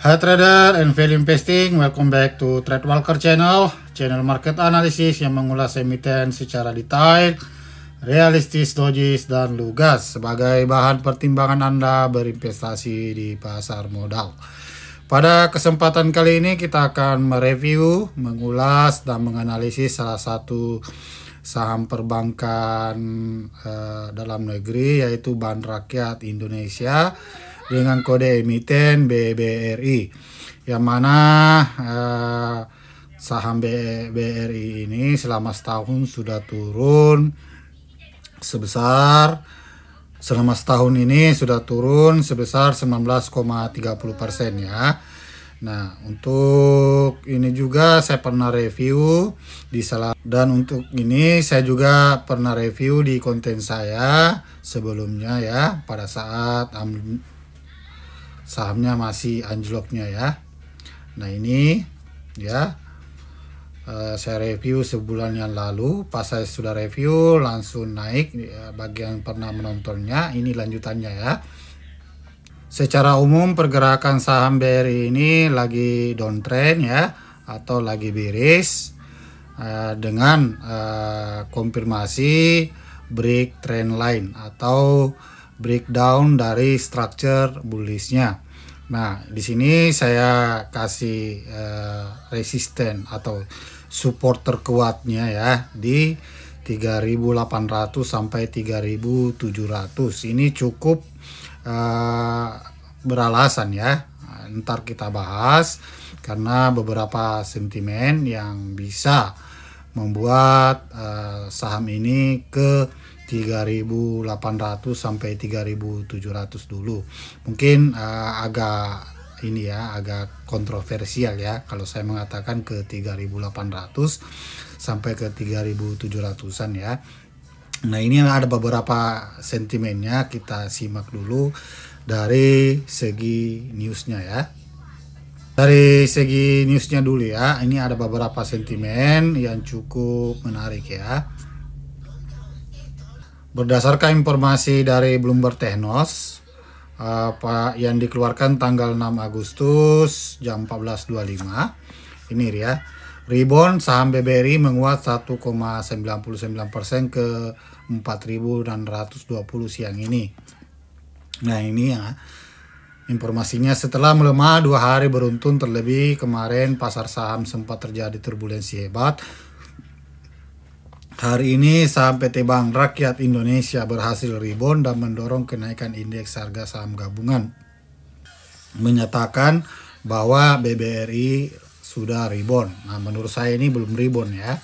Hi trader and value investing, welcome back to Trade Walker channel market analysis yang mengulas emiten secara detail, realistis, logis, dan lugas sebagai bahan pertimbangan Anda berinvestasi di pasar modal. Pada kesempatan kali ini kita akan mereview, mengulas, dan menganalisis salah satu saham perbankan dalam negeri, yaitu Bank Rakyat Indonesia dengan kode emiten BBRI, yang mana saham BBRI ini selama setahun sudah turun sebesar 19,30% ya. Nah, untuk ini juga saya pernah review dan untuk ini saya juga pernah review di konten saya sebelumnya ya, pada saat sahamnya masih anjloknya ya. Nah, ini ya, saya review sebulan yang lalu. Pas saya sudah review langsung naik ya. Bagi yang pernah menontonnya, ini lanjutannya ya. Secara umum pergerakan saham BRI ini lagi downtrend ya, atau lagi bearish dengan konfirmasi break trend line atau breakdown dari structure bullishnya. Nah, di sini saya kasih resisten atau support terkuatnya ya di 3.800 sampai 3.700. Ini cukup beralasan ya. Ntar kita bahas karena beberapa sentimen yang bisa membuat saham ini ke 3.800 sampai 3.700 dulu. Mungkin agak kontroversial ya kalau saya mengatakan ke 3.800 sampai ke 3.700-an ya. Nah, ini ada beberapa sentimennya, kita simak dulu dari segi newsnya ya. Dari segi newsnya dulu ya, ini ada beberapa sentimen yang cukup menarik ya. Berdasarkan informasi dari Bloomberg Technos yang dikeluarkan tanggal 6 Agustus jam 14.25, ini ya, rebound saham BBRI menguat 1,99% ke 4.620 siang ini. Nah, ini ya informasinya. Setelah melemah 2 hari beruntun, terlebih kemarin pasar saham sempat terjadi turbulensi hebat. Hari ini saham PT Bank Rakyat Indonesia berhasil rebound dan mendorong kenaikan indeks harga saham gabungan, menyatakan bahwa BBRI sudah rebound. Nah, menurut saya ini belum rebound ya.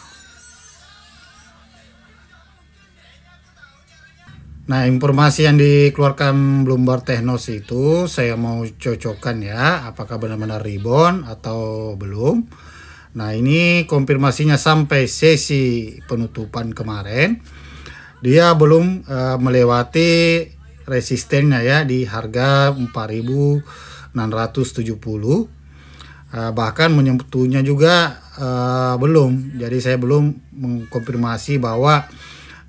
Nah, informasi yang dikeluarkan Bloomberg Technos itu saya mau cocokkan ya, apakah benar-benar rebound atau belum. Nah, ini konfirmasinya sampai sesi penutupan kemarin, dia belum melewati resistennya ya di harga 4.670. Bahkan menyentuhnya juga belum. Jadi saya belum mengkonfirmasi bahwa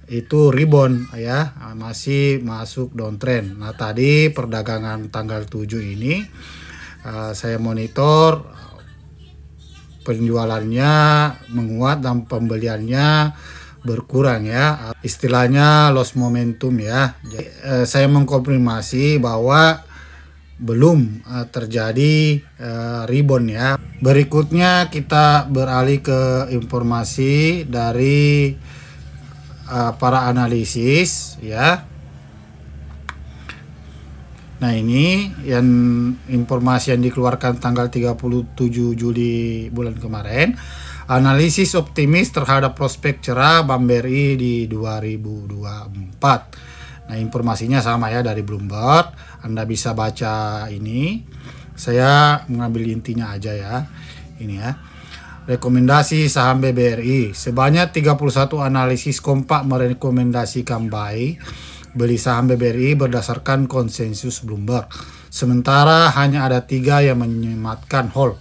itu rebound ya, masih masuk downtrend. Nah, tadi perdagangan tanggal 7 ini saya monitor penjualannya menguat dan pembeliannya berkurang ya, istilahnya loss momentum ya. Jadi, saya mengkonfirmasi bahwa belum terjadi rebound ya. Berikutnya kita beralih ke informasi dari para analisis ya. Nah, ini yang informasi yang dikeluarkan tanggal 37 Juli bulan kemarin. Analisis optimis terhadap prospek cerah Bank BRI di 2024. Nah, informasinya sama ya dari Bloomberg. Anda bisa baca ini. Saya mengambil intinya aja ya. Ini ya. Rekomendasi saham BBRI. Sebanyak 31 analisis kompak merekomendasikan buy beli saham BBRI berdasarkan konsensus Bloomberg. Sementara hanya ada 3 yang menyematkan hold.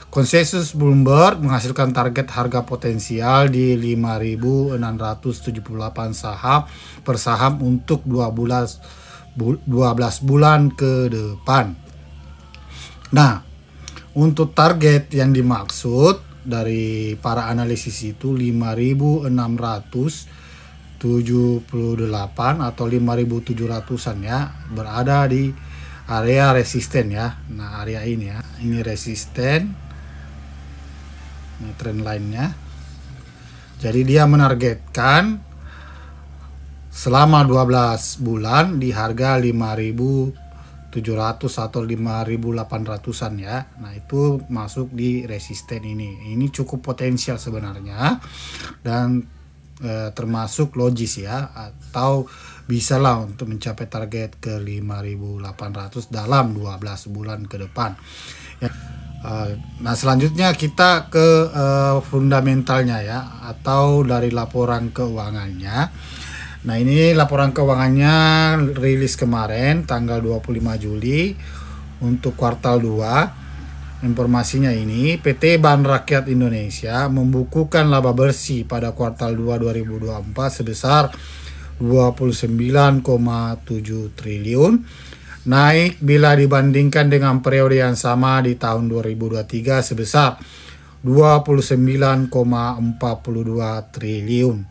Konsensus Bloomberg menghasilkan target harga potensial di 5.678 saham per saham untuk 12 bulan ke depan. Nah, Untuk target yang dimaksud dari para analisis itu 5.678 atau 5.700-an ya, berada di area resisten ya. Nah, area ini ya, ini resisten. Ini trend line-nya. Jadi dia menargetkan selama 12 bulan di harga 5.700 atau 5.800-an ya. Nah, itu masuk di resisten ini. Ini cukup potensial sebenarnya dan termasuk logis ya, atau bisalah untuk mencapai target ke 5.800 dalam 12 bulan ke depan ya. Nah, selanjutnya kita ke fundamentalnya ya, atau dari laporan keuangannya. Nah, ini laporan keuangannya rilis kemarin tanggal 25 Juli untuk kuartal 2. Informasinya ini, PT Ban Rakyat Indonesia membukukan laba bersih pada kuartal 2 2024 sebesar 29,7 triliun. Naik bila dibandingkan dengan periode yang sama di tahun 2023 sebesar 29,42 triliun.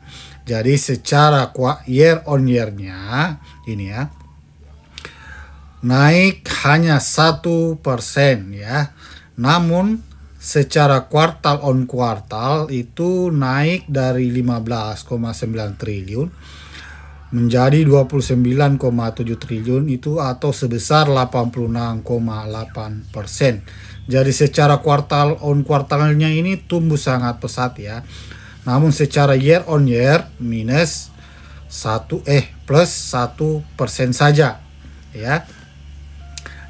Jadi secara year on year-nya ini ya, naik hanya 1% ya. Namun secara kuartal on kuartal itu naik dari 15,9 triliun menjadi 29,7 triliun itu, atau sebesar 86,8%. Jadi secara kuartal on kuartalnya ini tumbuh sangat pesat ya. Namun secara year on year plus 1% saja ya.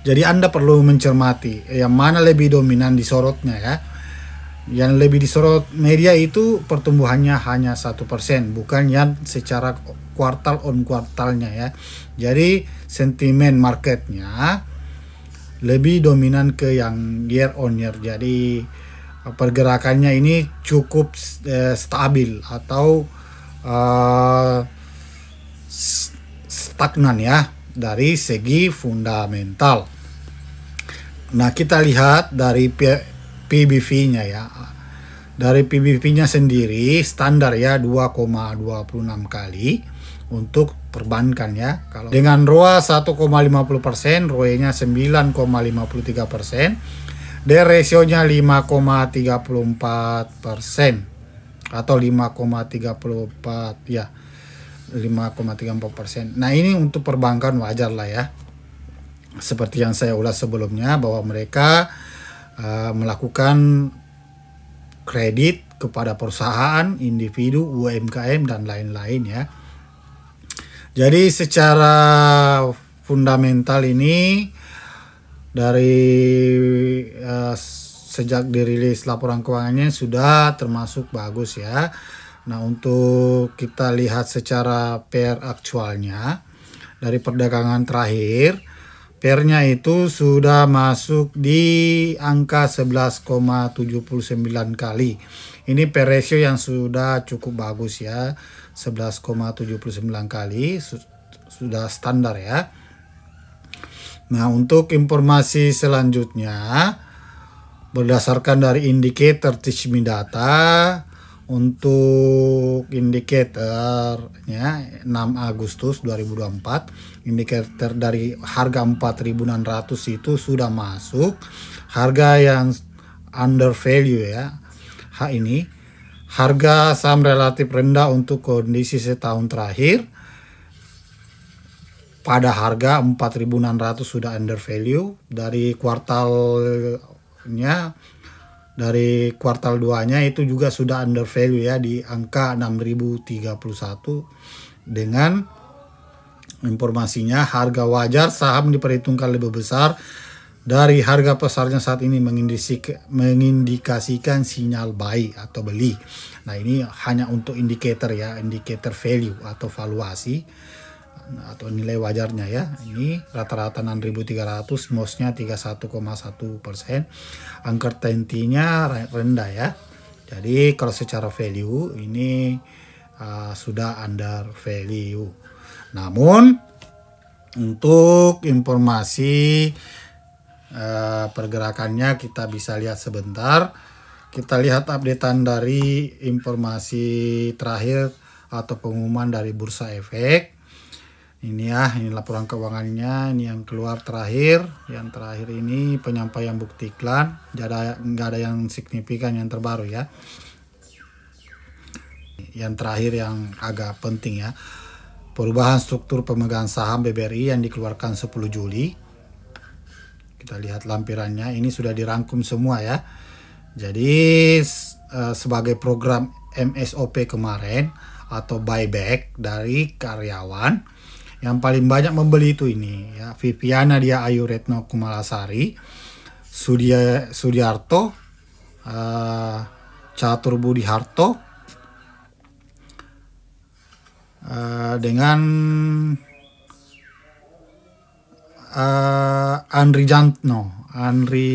Jadi Anda perlu mencermati yang mana lebih dominan disorotnya ya. Yang lebih disorot media itu pertumbuhannya hanya 1%, bukan yang secara kuartal on kuartalnya ya. Jadi sentimen marketnya lebih dominan ke yang year on year. Jadi pergerakannya ini cukup stabil atau stagnan ya dari segi fundamental. Nah, kita lihat dari PBV-nya ya. Dari PBV-nya sendiri standar ya 2,26 kali untuk perbankan ya. Kalau dengan ROA 1,50%, ROE-nya 9,53%, dan rasionya 5,34% atau 5,34 ya. 5,34%. Nah, ini untuk perbankan wajar lah ya. Seperti yang saya ulas sebelumnya bahwa mereka melakukan kredit kepada perusahaan, individu, UMKM dan lain-lain ya. Jadi secara fundamental ini dari sejak dirilis laporan keuangannya sudah termasuk bagus ya. Nah, untuk kita lihat secara pair aktualnya dari perdagangan terakhir, pairnya itu sudah masuk di angka 11,79 kali. Ini pair ratio yang sudah cukup bagus ya. 11,79 kali sudah standar ya. Nah, untuk informasi selanjutnya berdasarkan dari indikator Teach Me Data, untuk indikatornya 6 Agustus 2024, indikator dari harga 4.600 itu sudah masuk. Harga yang under value ya. Ini harga saham relatif rendah untuk kondisi setahun terakhir. Pada harga 4.600 sudah under value. Dari kuartalnya, dari kuartal 2-nya itu juga sudah under value ya, di angka 6.031. Dengan informasinya harga wajar saham diperhitungkan lebih besar dari harga pasarnya saat ini, mengindikasikan sinyal buy atau beli. Nah, ini hanya untuk indikator ya, indikator value atau valuasi atau nilai wajarnya ya. Ini rata-rata 6.300, MOS-nya 31,1%, uncertainty-nya rendah ya. Jadi kalau secara value ini sudah under value. Namun untuk informasi pergerakannya kita bisa lihat sebentar. Kita lihat updatean dari informasi terakhir atau pengumuman dari Bursa Efek. Ini ya, ini laporan keuangannya, ini yang keluar terakhir. Yang terakhir ini penyampaian bukti iklan, nggak ada yang signifikan yang terbaru ya. Yang terakhir yang agak penting ya, perubahan struktur pemegang saham BBRI yang dikeluarkan 10 Juli. Kita lihat lampirannya, ini sudah dirangkum semua ya. Jadi sebagai program MSOP kemarin atau buyback dari karyawan, yang paling banyak membeli itu ini ya, Viviana Dia Ayu Retno Kumalasari, Sudiarto, Catur Budi Harto, dengan Andri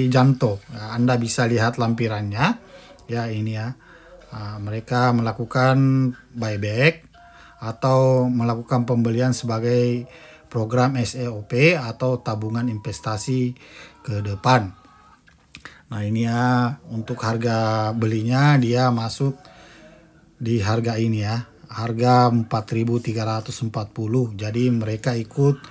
Janto. Ya, Anda bisa lihat lampirannya ya, ini ya. Mereka melakukan buyback atau melakukan pembelian sebagai program SEOP atau tabungan investasi ke depan. Nah ini ya, untuk harga belinya dia masuk di harga ini ya, harga 4.340. Jadi mereka ikut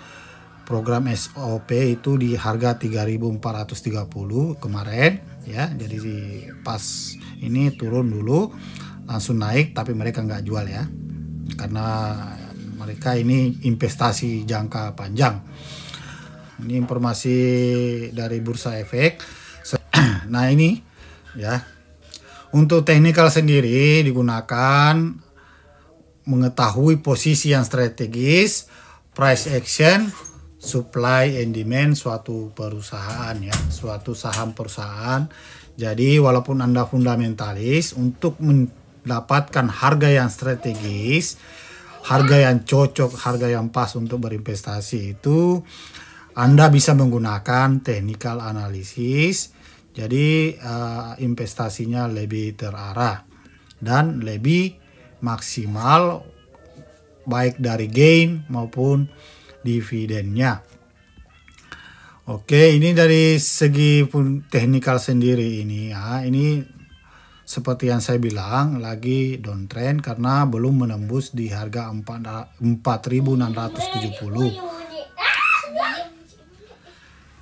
program SOP itu di harga 3.430 kemarin ya. Jadi pas ini turun dulu langsung naik, tapi mereka nggak jual ya, karena mereka ini investasi jangka panjang. Ini informasi dari Bursa Efek. Nah ini ya, untuk teknikal sendiri digunakan mengetahui posisi yang strategis, price action, supply and demand suatu perusahaan ya, suatu saham perusahaan. Jadi walaupun Anda fundamentalis, untuk mendapatkan harga yang strategis, harga yang cocok, harga yang pas untuk berinvestasi, itu Anda bisa menggunakan technical analysis. Jadi investasinya lebih terarah dan lebih maksimal, baik dari gain maupun dividennya. Oke, ini dari segi teknikal sendiri ini ya, ini seperti yang saya bilang lagi downtrend karena belum menembus di harga 4.670.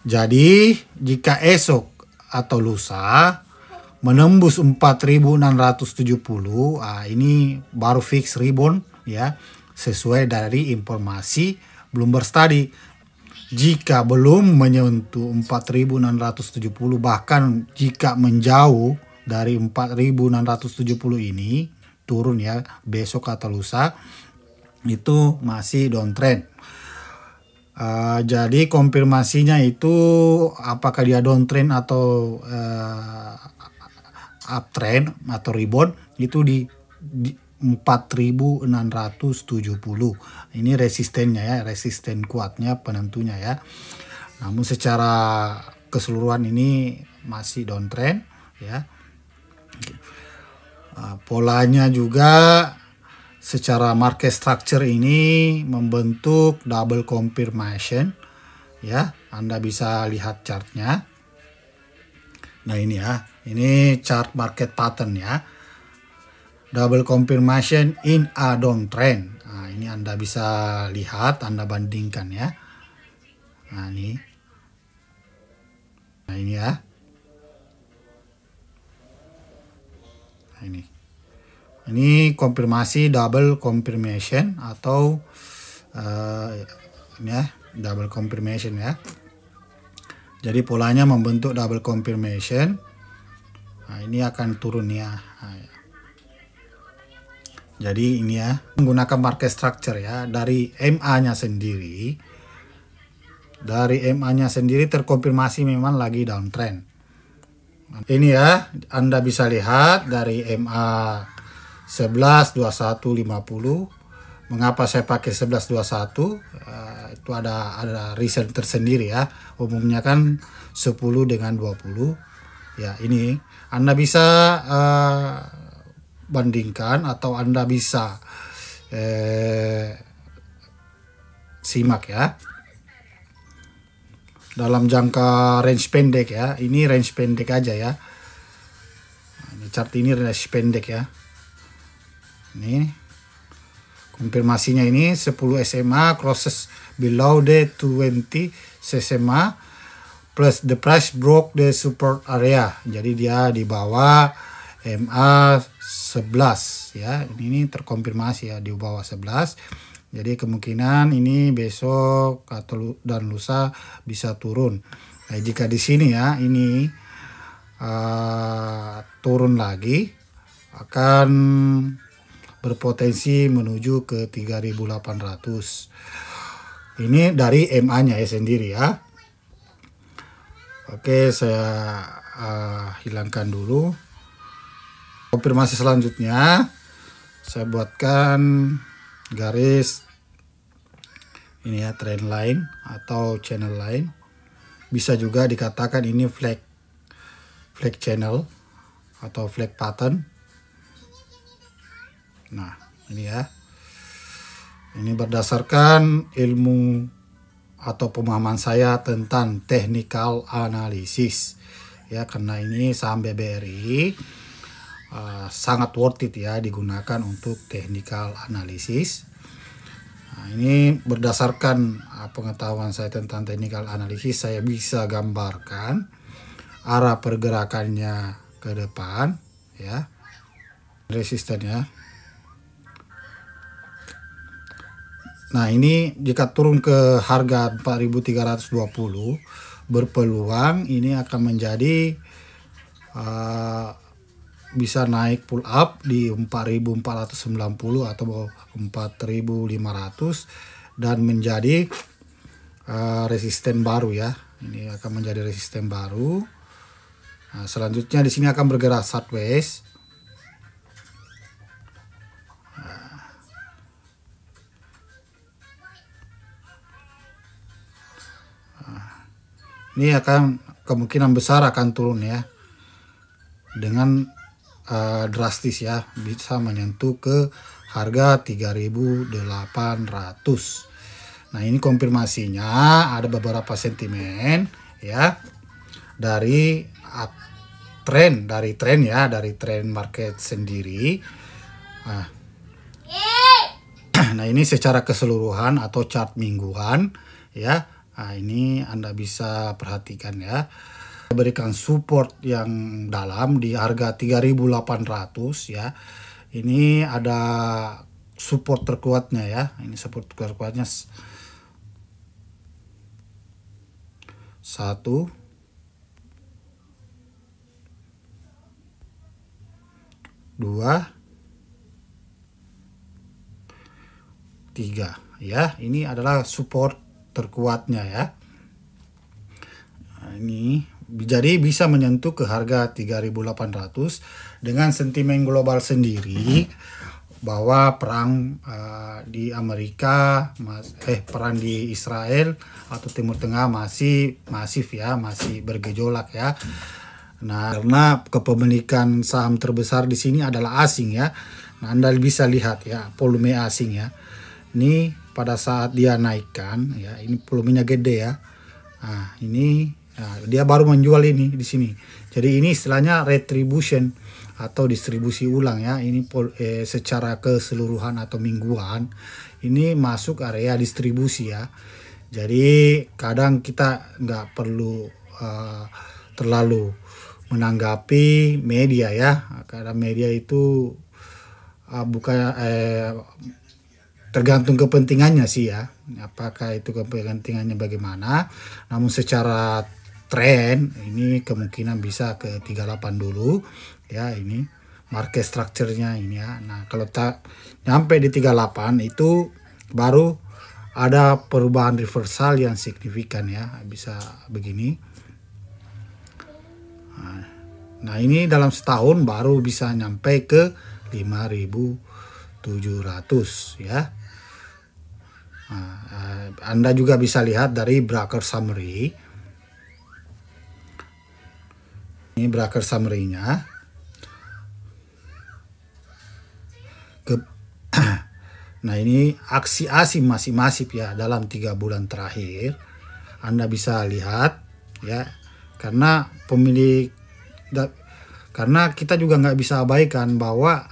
Jadi jika esok atau lusa menembus 4.670, ini baru fix rebound ya, sesuai dari informasi Bloomberg tadi. Jika belum menyentuh 4.670, bahkan jika menjauh dari 4.670 ini turun ya, besok atau lusa itu masih downtrend. Jadi konfirmasinya itu apakah dia downtrend atau uptrend atau rebound itu di 4.670. Ini resistennya ya, resisten kuatnya penentunya ya. Namun secara keseluruhan ini masih downtrend ya. Polanya juga secara market structure ini membentuk double confirmation ya. Anda bisa lihat chartnya. Nah ini ya, ini chart market pattern ya. Double confirmation in a downtrend. Nah, ini Anda bisa lihat, Anda bandingkan ya. Nah, ini. Nah, ini ya. Nah, ini. Ini konfirmasi double confirmation atau ini ya, double confirmation ya. Jadi polanya membentuk double confirmation. Nah, ini akan turun ya. Nah, ya. Jadi ini ya, menggunakan market structure ya, dari MA-nya sendiri. Dari MA-nya sendiri terkonfirmasi memang lagi downtrend. Ini ya, Anda bisa lihat dari MA 11.21.50. Mengapa saya pakai 11.21? Itu ada reason tersendiri ya. Umumnya kan 10 dengan 20. Ya, ini Anda bisa bandingkan atau Anda bisa simak ya. dalam jangka range pendek ya. Ini range pendek aja ya. Nah, ini chart ini range pendek ya. Ini konfirmasinya ini 10 SMA crosses below the 20 SMA plus the price broke the support area. Jadi dia di bawah MA 11 ya. Ini terkonfirmasi ya di bawah 11. Jadi kemungkinan ini besok atau dan lusa bisa turun. Nah, jika di sini ya ini turun lagi akan berpotensi menuju ke 3.800. Ini dari MA-nya ya sendiri ya. Oke, saya hilangkan dulu. Konfirmasi selanjutnya saya buatkan garis ini ya, trend line atau channel line. Bisa juga dikatakan ini flag channel atau flag pattern. Nah, ini ya. Ini berdasarkan ilmu atau pemahaman saya tentang technical analysis. Ya, karena ini saham BBRI sangat worth it ya digunakan untuk technical analysis. Nah, ini berdasarkan pengetahuan saya tentang technical analysis, saya bisa gambarkan arah pergerakannya ke depan ya. Resistennya. Nah, ini jika turun ke harga 4.320 berpeluang ini akan menjadi bisa naik pull up di 4.490 atau 4.500 dan menjadi resisten baru ya. Ini akan menjadi resisten baru. Nah, selanjutnya di sini akan bergerak sideways. Ini akan kemungkinan besar akan turun ya dengan drastis ya, bisa menyentuh ke harga 3.800. Nah, ini konfirmasinya ada beberapa sentimen ya dari tren ya, dari tren market sendiri. Nah, ini secara keseluruhan atau chart mingguan ya. Nah, ini Anda bisa perhatikan ya. Berikan support yang dalam di harga 3.800 ya. Ini ada support terkuatnya ya. Ini support terkuatnya 1, 2, 3 ya. Ini adalah support terkuatnya ya. Nah, ini jadi bisa menyentuh ke harga 3.800 dengan sentimen global sendiri bahwa perang di Amerika perang di Israel atau Timur Tengah masih masif ya, masih bergejolak ya. Nah, karena kepemilikan saham terbesar di sini adalah asing ya. Nah, Anda bisa lihat ya volume asing ya. Ini pada saat dia naikkan ya, ini volumenya gede ya. Nah, ini dia baru menjual ini di sini. Jadi ini istilahnya retribution atau distribusi ulang ya. Ini secara keseluruhan atau mingguan ini masuk area distribusi ya. Jadi kadang kita nggak perlu terlalu menanggapi media ya. Karena media itu bukan tergantung kepentingannya sih ya. Apakah itu kepentingannya bagaimana. Namun secara tren ini kemungkinan bisa ke 38 dulu ya. Ini market structure-nya ini ya. Nah, kalau tak nyampe di 38 itu baru ada perubahan reversal yang signifikan ya, bisa begini. Nah, ini dalam setahun baru bisa nyampe ke 5.700 ya. Nah, Anda juga bisa lihat dari broker summary. Ini broker summary-nya. Nah, ini aksi asing masih masif ya dalam 3 bulan terakhir. Anda bisa lihat ya, karena karena kita juga nggak bisa abaikan bahwa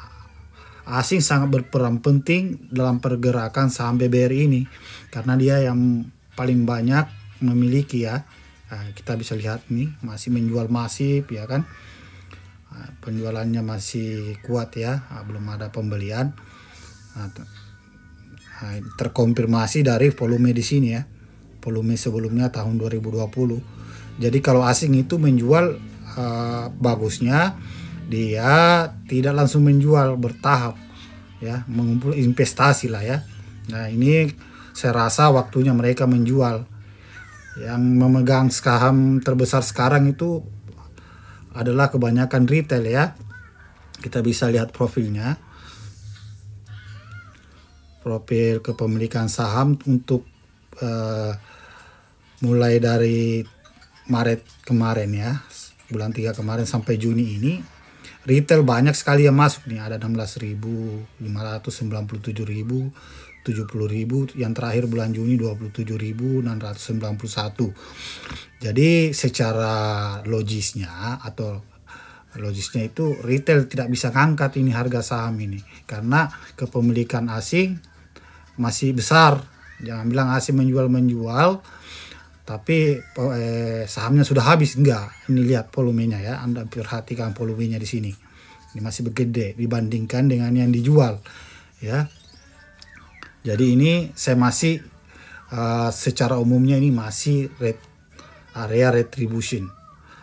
asing sangat berperan penting dalam pergerakan saham BBRI ini, karena dia yang paling banyak memiliki ya. Nah, kita bisa lihat nih masih menjual masif ya kan. Penjualannya masih kuat ya, belum ada pembelian. Terkonfirmasi dari volume di sini ya, volume sebelumnya tahun 2020. Jadi kalau asing itu menjual, bagusnya dia tidak langsung menjual, bertahap ya, mengumpul investasi lah ya. Nah ini saya rasa waktunya mereka menjual. Yang memegang saham terbesar sekarang itu adalah kebanyakan retail ya. Kita bisa lihat profilnya, profil kepemilikan saham untuk mulai dari Maret kemarin ya, bulan 3 kemarin sampai Juni ini, retail banyak sekali yang masuk nih. Ada 16.500, 97.000, 70.000, yang terakhir bulan Juni 27.691. Jadi secara logisnya itu retail tidak bisa ngangkat ini harga saham ini, karena kepemilikan asing masih besar. Jangan bilang asing menjual tapi sahamnya sudah habis, enggak. Ini lihat volumenya ya, Anda perhatikan volumenya di sini. Ini masih gede dibandingkan dengan yang dijual ya. Jadi ini saya masih secara umumnya ini masih area retribution,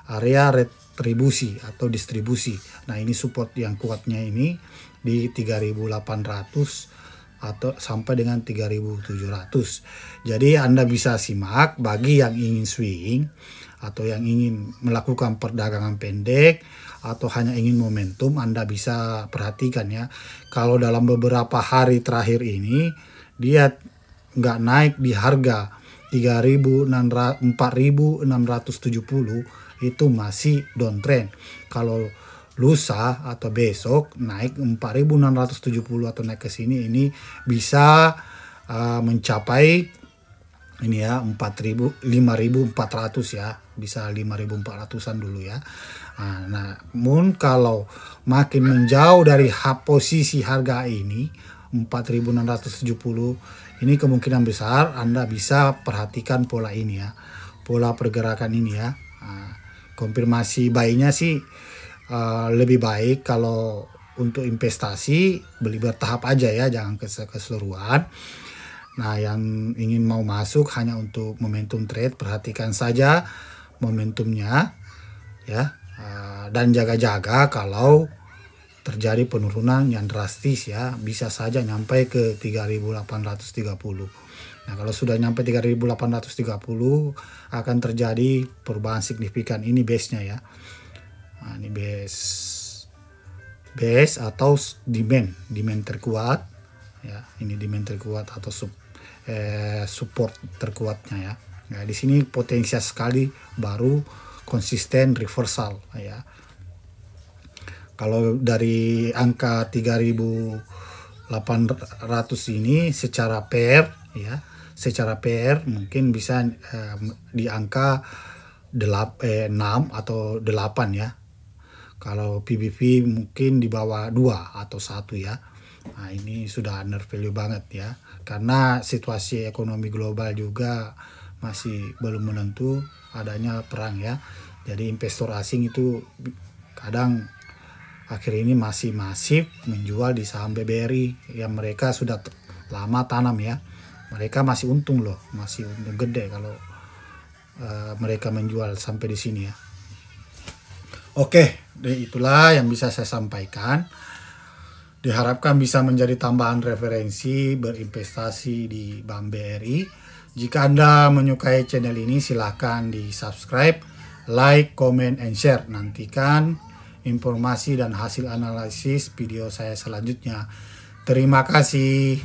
area retribusi atau distribusi. Nah ini support yang kuatnya ini di 3.800 atau sampai dengan 3.700. Jadi Anda bisa simak bagi yang ingin swing atau yang ingin melakukan perdagangan pendek atau hanya ingin momentum. Anda bisa perhatikan ya, kalau dalam beberapa hari terakhir ini dia nggak naik di harga 4.670, itu masih downtrend. Kalau lusa atau besok naik 4.670 atau naik ke sini, ini bisa mencapai ini ya 5.400 ya, bisa 5.400an dulu ya. Nah, namun kalau makin menjauh dari posisi harga ini 4.670, ini kemungkinan besar Anda bisa perhatikan pola ini ya, pola pergerakan ini ya. Konfirmasi buy-nya sih lebih baik kalau untuk investasi beli bertahap aja ya, jangan keseluruhan. Nah yang ingin mau masuk hanya untuk momentum trade, perhatikan saja momentumnya ya, dan jaga-jaga kalau terjadi penurunan yang drastis ya, bisa saja nyampe ke 3.830. Nah kalau sudah nyampe 3.830 akan terjadi perubahan signifikan. Ini base-nya ya. Nah, ini base atau demand terkuat ya. Ini demand terkuat atau support terkuatnya ya. Nah di sini potensial sekali baru konsisten reversal ya. Kalau dari angka 3.800 ini secara pair ya, secara pair mungkin bisa di angka 6 atau 8 ya. Kalau PBV mungkin di bawah 2 atau 1 ya. Nah ini sudah under value banget ya, karena situasi ekonomi global juga masih belum menentu, adanya perang ya. Jadi investor asing itu kadang akhir ini masih masif menjual di saham BBRI yang mereka sudah lama tanam ya. Mereka masih untung loh, masih untung gede kalau mereka menjual sampai di sini ya. Oke, itulah yang bisa saya sampaikan. Diharapkan bisa menjadi tambahan referensi berinvestasi di Bank BRI. Jika Anda menyukai channel ini, silahkan di subscribe, like, comment, and share. Nantikan informasi dan hasil analisis video saya selanjutnya. Terima kasih.